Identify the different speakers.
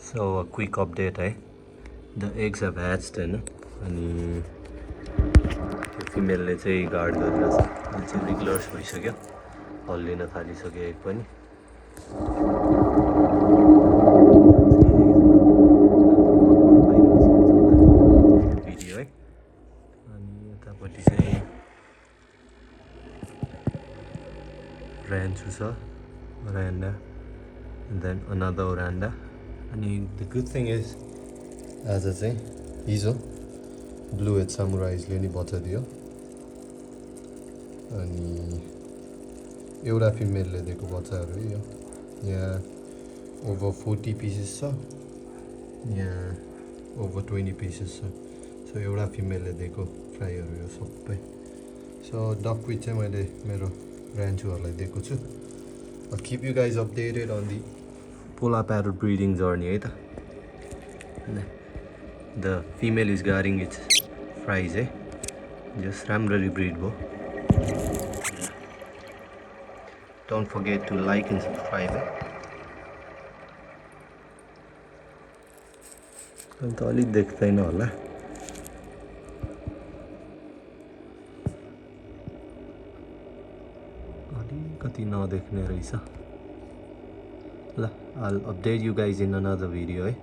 Speaker 1: So a quick update, the eggs have hatched, अनि त्यो फिमेलले चाहिँ गार्ड गरिरहेछ। अहिले चाहिँ रेगुलर्स भइसक्यो, हल्लिन थालिसक्यो एग पनि। भिडियो है। अनि यतापट्टि चाहिँ ranchu छ, veranda, and then another veranda. And the good thing is, as I say, hizo blue-head samurai ले नि बच्चा दियो अनि एउटा फिमेलले दिएको बच्चाहरू यो यहाँ over 40 pieces छ, यहाँ over 20 pieces छ। सो एउटा फिमेलले दिएको फ्राईहरू यो सबै। सो डकविट चाहिँ मैले मेरो ranchuहरूलाई दिएको छु। I'll keep you guys updated on the polar parrot breeding journey है त। The female is guarding its fries just राम्ररी breed भयो। Don't forget to like and subscribe अन्त अलिक देख्दैन होला, अलिकति नदेख्ने रहेछ। ल, I'll update you guys in another video